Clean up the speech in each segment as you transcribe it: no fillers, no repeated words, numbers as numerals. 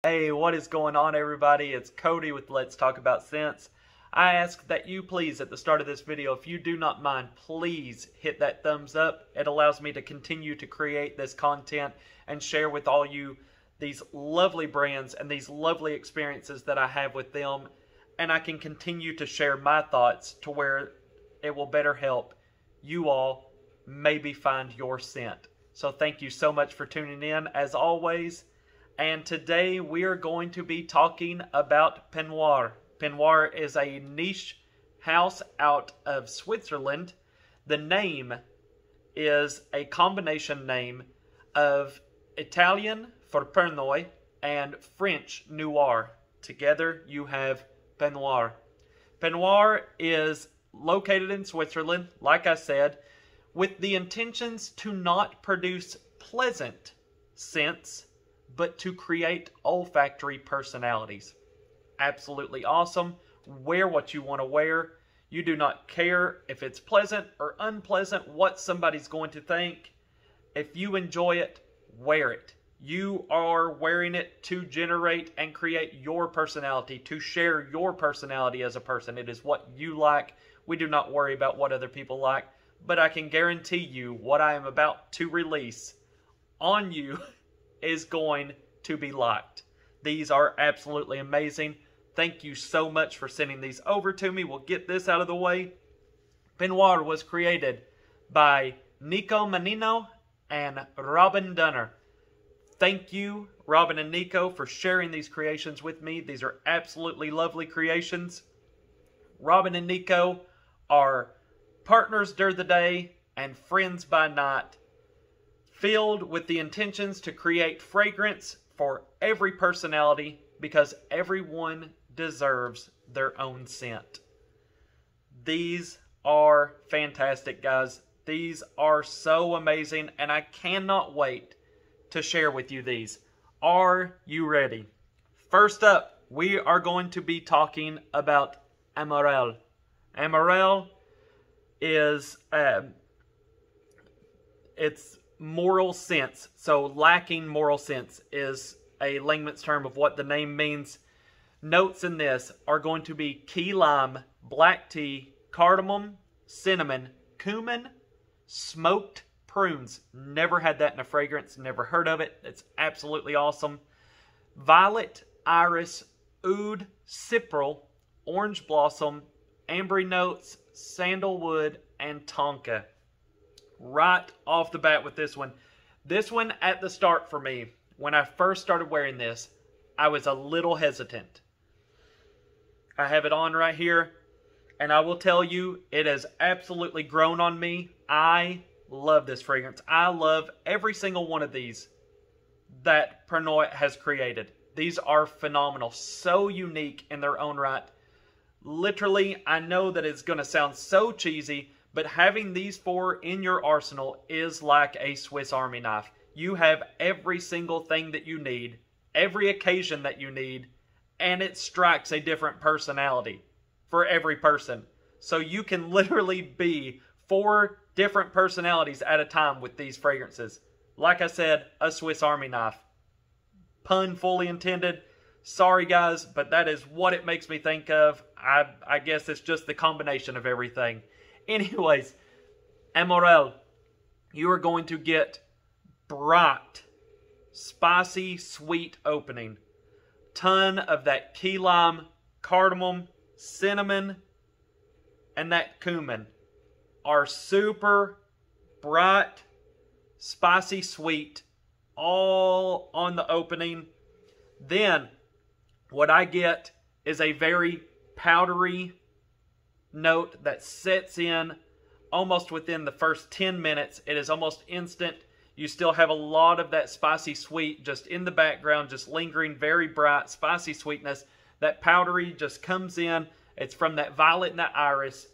Hey, what is going on, everybody? It's Cody with Let's Talk About Scents. I ask that you please, at the start of this video, if you do not mind, please hit that thumbs up. It allows me to continue to create this content and share with all you these lovely brands and these lovely experiences that I have with them. And I can continue to share my thoughts to where it will better help you all maybe find your scent. So thank you so much for tuning in, as always. And today we are going to be talking about Pernoire. Pernoire is a niche house out of Switzerland. The name is a combination name of Italian for Pernois and French noir. Together you have Pernoire. Pernoire is located in Switzerland, like I said, with the intentions to not produce pleasant scents, but to create olfactory personalities. Absolutely awesome. Wear what you want to wear. You do not care if it's pleasant or unpleasant, what somebody's going to think. If you enjoy it, wear it. You are wearing it to generate and create your personality, to share your personality as a person. It is what you like. We do not worry about what other people like, but I can guarantee you what I am about to release on you is going to be liked. These are absolutely amazing. Thank you so much for sending these over to me. We'll get this out of the way. Pernoire was created by Niko Maninno and Robin Dünner. Thank you, Robin and Niko, for sharing these creations with me. These are absolutely lovely creations. Robin and Niko are partners during the day and friends by night, filled with the intentions to create fragrance for every personality, because everyone deserves their own scent. These are fantastic, guys. These are so amazing, and I cannot wait to share with you these. Are you ready? First up, we are going to be talking about Amarel. Amarel is it's moral sense. So lacking moral sense is a layman's term of what the name means. Notes in this are going to be key lime, black tea, cardamom, cinnamon, cumin, smoked prunes. Never had that in a fragrance. Never heard of it. It's absolutely awesome. Violet, iris, oud, cypriol, orange blossom, ambery notes, sandalwood, and tonka. Right off the bat with this one. This one at the start for me, when I first started wearing this, I was a little hesitant. I have it on right here, and I will tell you, it has absolutely grown on me. I love this fragrance. I love every single one of these that Pernoire has created. These are phenomenal. So unique in their own right. Literally, I know that it's going to sound so cheesy, but having these four in your arsenal is like a Swiss Army knife. You have every single thing that you need, every occasion that you need, and it strikes a different personality for every person. So you can literally be 4 different personalities at a time with these fragrances. Like I said, a Swiss Army knife. Pun fully intended. Sorry guys, but that is what it makes me think of. I guess it's just the combination of everything. Anyways, Amarel, you are going to get bright, spicy, sweet opening. Ton of that key lime, cardamom, cinnamon, and that cumin are super bright, spicy, sweet, all on the opening. Then, what I get is a very powdery note that sets in almost within the first 10 minutes. It is almost instant. You still have a lot of that spicy sweet just in the background, just lingering, very bright, spicy sweetness. That powdery just comes in. It's from that violet and that iris.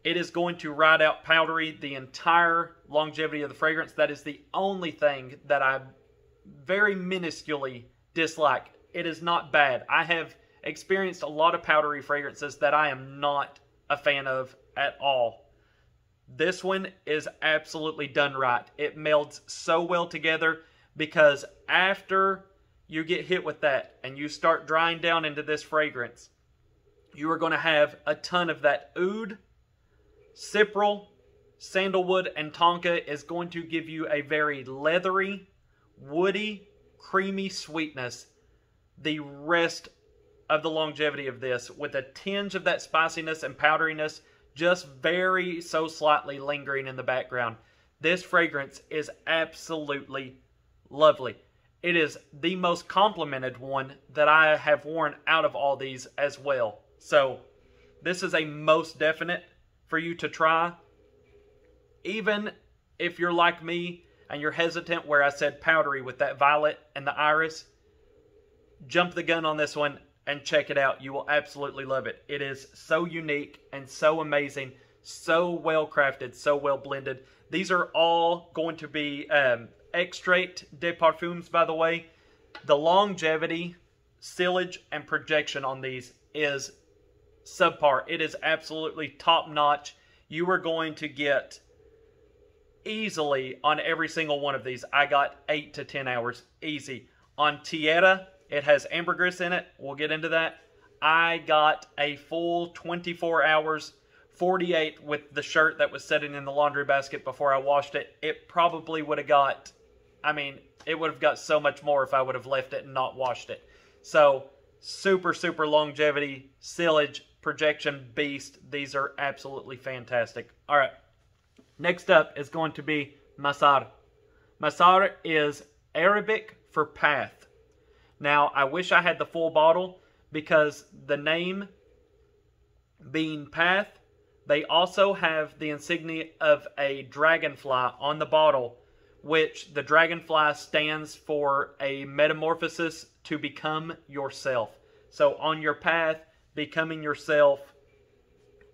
It is going to ride out powdery the entire longevity of the fragrance. That is the only thing that I very minusculely dislike. It is not bad. I have experienced a lot of powdery fragrances that I am not a fan of at all. This one is absolutely done right. It melds so well together because after you get hit with that and you start drying down into this fragrance, you are going to have a ton of that oud, cypriol, sandalwood, and tonka is going to give you a very leathery, woody, creamy sweetness the rest of the longevity of this, with a tinge of that spiciness and powderiness just very so slightly lingering in the background. This fragrance is absolutely lovely. It is the most complimented one that I have worn out of all these as well. So this is a most definite for you to try. Even if you're like me and you're hesitant where I said powdery with that violet and the iris, jump the gun on this one and check it out. You will absolutely love it. It is so unique and so amazing, so well crafted, so well blended. These are all going to be extrait de parfums, by the way. The longevity, sillage, and projection on these is subpar. It is absolutely top notch. You are going to get easily on every single one of these. I got 8 to 10 hours easy. On Tiara, it has ambergris in it. We'll get into that. I got a full 24 hours, 48 with the shirt that was sitting in the laundry basket before I washed it. It probably would have got, I mean, it would have got so much more if I would have left it and not washed it. So, super, super longevity, sillage, projection beast. These are absolutely fantastic. All right. Next up is going to be MASAR. MASAR is Arabic for path. Now, I wish I had the full bottle because the name being path, they also have the insignia of a dragonfly on the bottle, which the dragonfly stands for a metamorphosis to become yourself. So on your path, becoming yourself,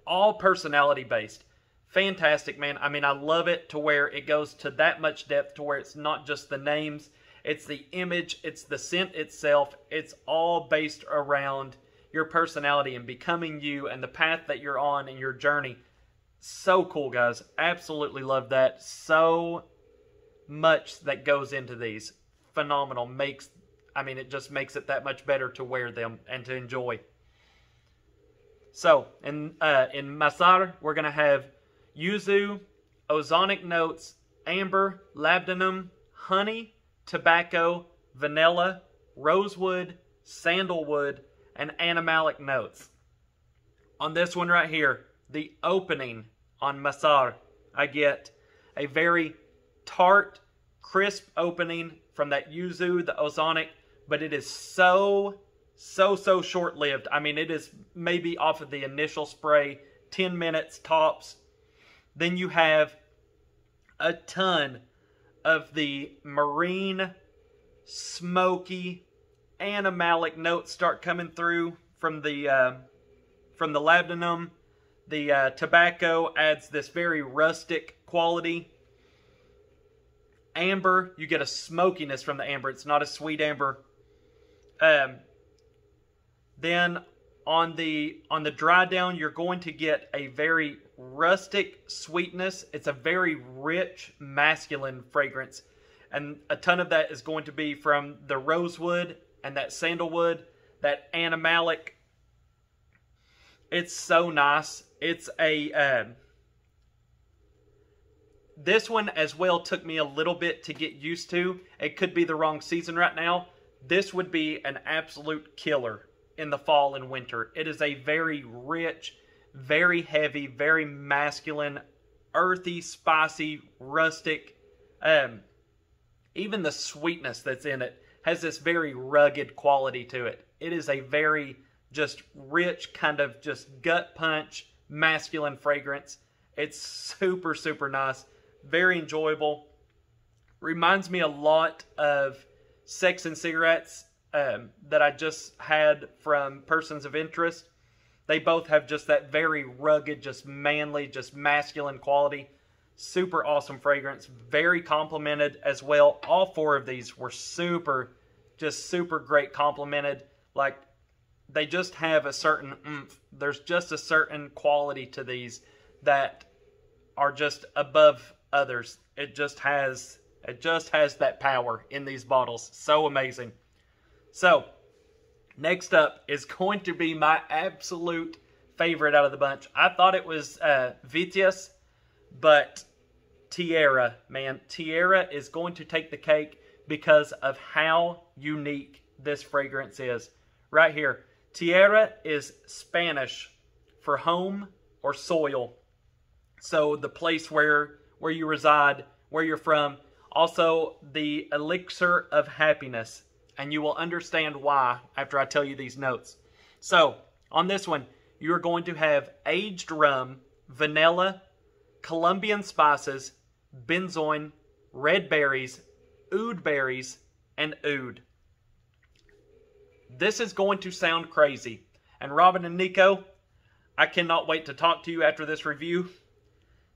all personality based. Fantastic, man. I mean, I love it to where it goes to that much depth to where it's not just the names, it's the image, it's the scent itself. It's all based around your personality and becoming you and the path that you're on in your journey. So cool, guys. Absolutely love that. So much that goes into these. Phenomenal. It just makes it that much better to wear them and to enjoy. So, in MASAR, we're going to have yuzu, ozonic notes, amber, labdanum, honey, tobacco, vanilla, rosewood, sandalwood, and animalic notes. On this one right here, the opening on MASAR, I get a very tart, crisp opening from that yuzu, the ozonic, but it is so short-lived. I mean, it is maybe off of the initial spray, 10 minutes tops. Then you have a ton of the marine, smoky, animalic notes start coming through from the labdanum. The tobacco adds this very rustic quality. Amber, you get a smokiness from the amber. It's not a sweet amber. Then on the dry down, you're going to get a very rustic sweetness. It's a very rich, masculine fragrance. And a ton of that is going to be from the rosewood and that sandalwood, that animalic. It's so nice. It's a... this one as well took me a little bit to get used to. It could be the wrong season right now. This would be an absolute killer in the fall and winter. It is a very rich, very heavy, very masculine, earthy, spicy, rustic. Even the sweetness that's in it has this very rugged quality to it. It is a very just rich, kind of just gut punch, masculine fragrance. It's super, super nice. Very enjoyable. Reminds me a lot of Sex and Cigarettes that I just had from Persons of Interest. They both have just that very rugged, just manly, just masculine quality. Super awesome fragrance. Very complimented as well. All four of these were super great complimented. Like, they just have a certain oomph. There's just a certain quality to these that are just above others. It just has that power in these bottles. So amazing. So, next up is going to be my absolute favorite out of the bunch. I thought it was VITIAS, but TIERRA, man. TIERRA is going to take the cake because of how unique this fragrance is. Right here. Tierra is Spanish for home or soil. So the place where you reside, where you're from. Also the elixir of happiness. And you will understand why after I tell you these notes. So on this one, you're going to have aged rum, vanilla, Colombian spices, benzoin, red berries, oud berries, and oud. This is going to sound crazy. And Robin and Niko, I cannot wait to talk to you after this review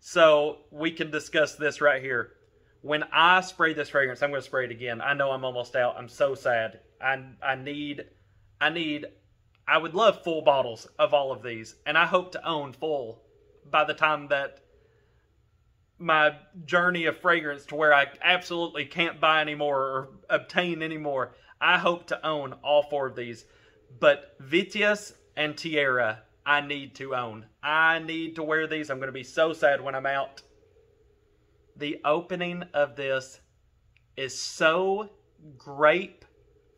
so we can discuss this right here. When I spray this fragrance, I'm going to spray it again. I know I'm almost out. I'm so sad. I would love full bottles of all of these. And I hope to own full by the time that my journey of fragrance to where I absolutely can't buy anymore or obtain anymore. I hope to own all 4 of these. But VITIAS and TIERRA, I need to own. I need to wear these. I'm going to be so sad when I'm out. The opening of this is so grape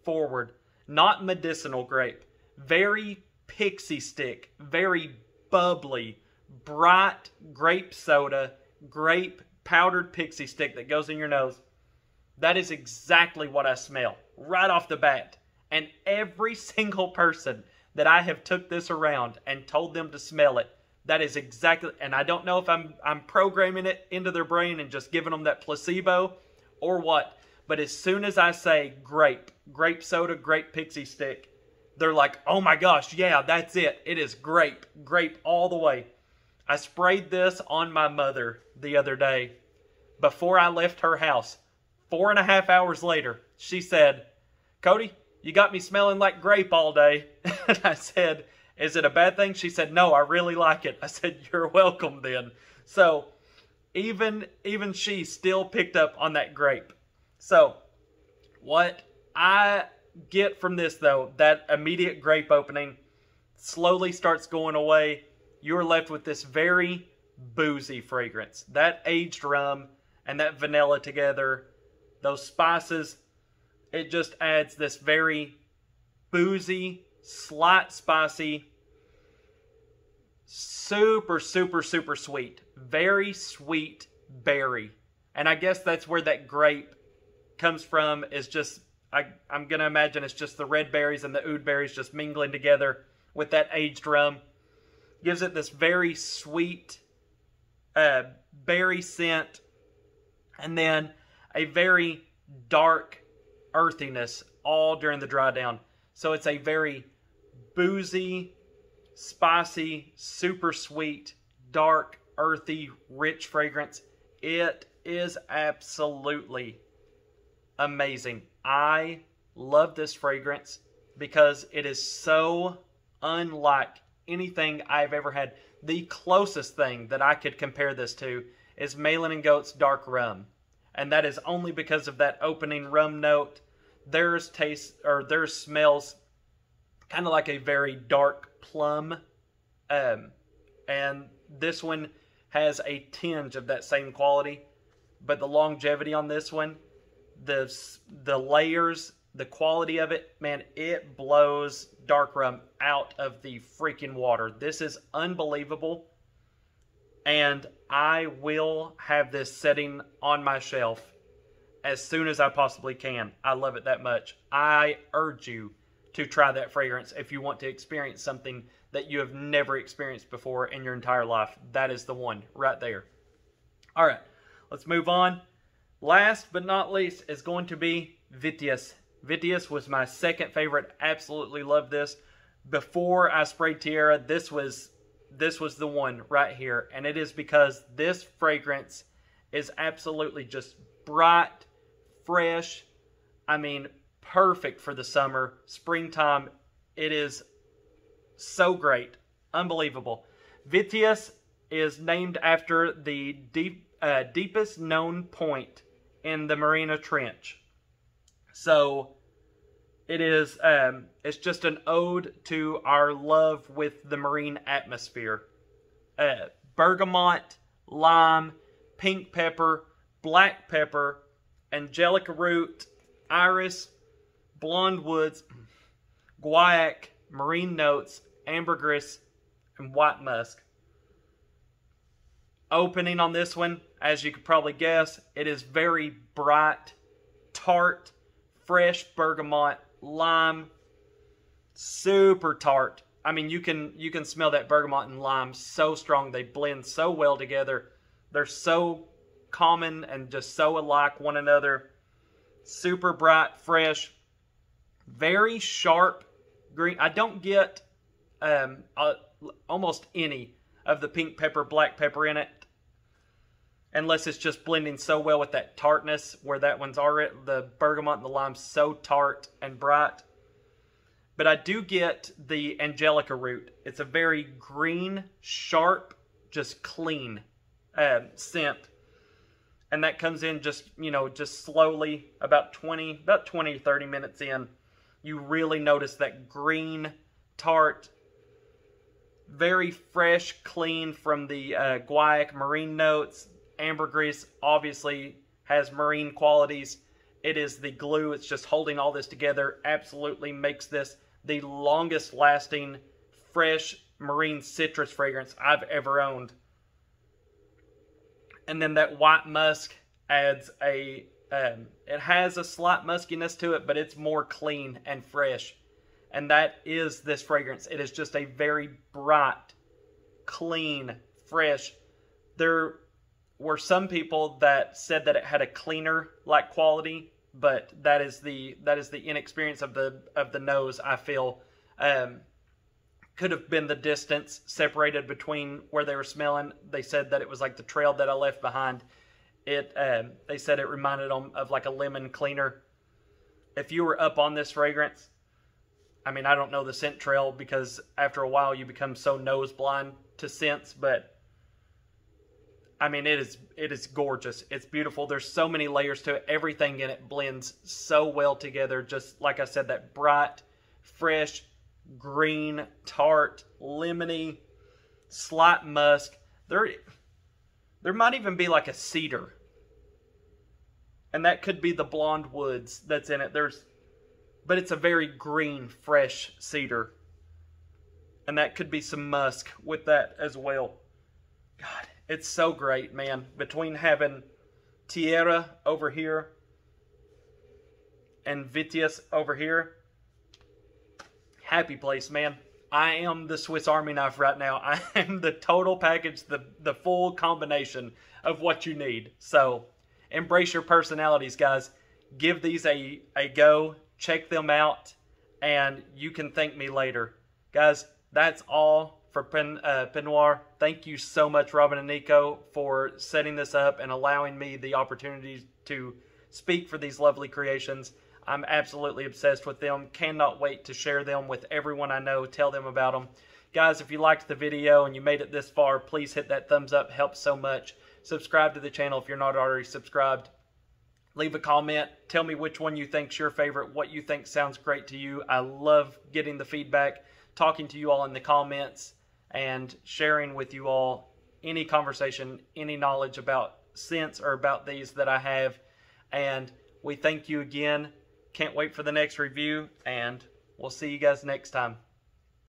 forward. Not medicinal grape. Very pixie stick. Very bubbly. Bright grape soda. Grape powdered pixie stick that goes in your nose. That is exactly what I smell right off the bat. And every single person that I have took this around and told them to smell it, that is exactly, and I don't know if I'm programming it into their brain and just giving them that placebo or what, but as soon as I say grape soda, grape pixie stick, they're like, oh my gosh, yeah, that's it. It is grape all the way. I sprayed this on my mother the other day before I left her house. 4.5 hours later, she said, Cody, you got me smelling like grape all day. And I said, is it a bad thing? She said, no, I really like it. I said, you're welcome then. So even she still picked up on that grape. So what I get from this though, that immediate grape opening slowly starts going away. You're left with this very boozy fragrance. That aged rum and that vanilla together, those spices, it just adds this very boozy, slight spicy, super sweet. Very sweet berry. And I guess that's where that grape comes from, is just, I'm going to imagine it's just the red berries and the oud berries just mingling together with that aged rum. Gives it this very sweet berry scent. And then a very dark earthiness all during the dry down. So it's a very boozy, spicy, super sweet, dark, earthy, rich fragrance. It is absolutely amazing. I love this fragrance because it is so unlike anything I've ever had. The closest thing that I could compare this to is Malin & Goat's Dark Rum. And that is only because of that opening rum note. Theirs smells kind of like a very dark plum. And this one has a tinge of that same quality. But the longevity on this one, the layers, the quality of it, man, it blows dark rum out of the freaking water. This is unbelievable. And I will have this sitting on my shelf as soon as I possibly can. I love it that much. I urge you to try that fragrance if you want to experience something that you have never experienced before in your entire life. That is the one right there. All right, let's move on. Last but not least is going to be VITIAS. VITIAS was my second favorite. Absolutely love this. Before I sprayed Tiara, this was the one right here. And it is because this fragrance is absolutely just bright, fresh. I mean, perfect for the summer, springtime. It is so great. Unbelievable. VITIAS is named after the deepest known point in the Mariana Trench. So, It is, it's just an ode to our love with the marine atmosphere. Bergamot, lime, pink pepper, black pepper, angelica root, iris, blonde woods, guaiac, marine notes, ambergris, and white musk. Opening on this one, as you could probably guess, it is very bright, tart, fresh bergamot, lime, super tart. I mean, you can smell that bergamot and lime so strong. They blend so well together. They're so common and just so alike one another. Super bright, fresh, very sharp green. I don't get almost any of the pink pepper, black pepper in it, unless it's just blending so well with that tartness, where that one's already, the bergamot and the lime, so tart and bright. But I do get the angelica root. It's a very green, sharp, just clean scent. And that comes in just, you know, just slowly, about 20 to 30 minutes in. You really notice that green, tart, very fresh, clean from the guaiac marine notes. Ambergris obviously has marine qualities. It is the glue. It's just holding all this together. Absolutely makes this the longest lasting fresh marine citrus fragrance I've ever owned. And then that white musk adds a, it has a slight muskiness to it, but it's more clean and fresh. And that is this fragrance. It is just a very bright, clean, fresh. There were some people that said that it had a cleaner like quality, but that is the inexperience of the nose, I feel. Could have been the distance separated between where they were smelling. They said that it was like the trail that I left behind. They said it reminded them of like a lemon cleaner. If you were up on this fragrance, I mean, I don't know the scent trail, because after a while you become so nose blind to scents, but I mean, it is gorgeous. It's beautiful. There's so many layers to it. Everything in it blends so well together. Just like I said, that bright, fresh, green, tart, lemony, slight musk. There might even be like a cedar. And that could be the blonde woods that's in it. But it's a very green, fresh cedar. And that could be some musk with that as well. God, it's so great, man. Between having Tiera over here and VITIAS over here, happy place, man. I am the Swiss Army knife right now. I am the total package, the full combination of what you need. So embrace your personalities, guys. Give these a go. Check them out, and you can thank me later. Guys, that's all for Pernoire. Thank you so much, Robin and Niko, for setting this up and allowing me the opportunity to speak for these lovely creations. I'm absolutely obsessed with them. Cannot wait to share them with everyone I know. Tell them about them. Guys, if you liked the video and you made it this far, please hit that thumbs up. It helps so much. Subscribe to the channel if you're not already subscribed. Leave a comment. Tell me which one you think's your favorite, what you think sounds great to you. I love getting the feedback, talking to you all in the comments, and sharing with you all any conversation, any knowledge about scents or about these that I have. And we thank you again. Can't wait for the next review, and we'll see you guys next time.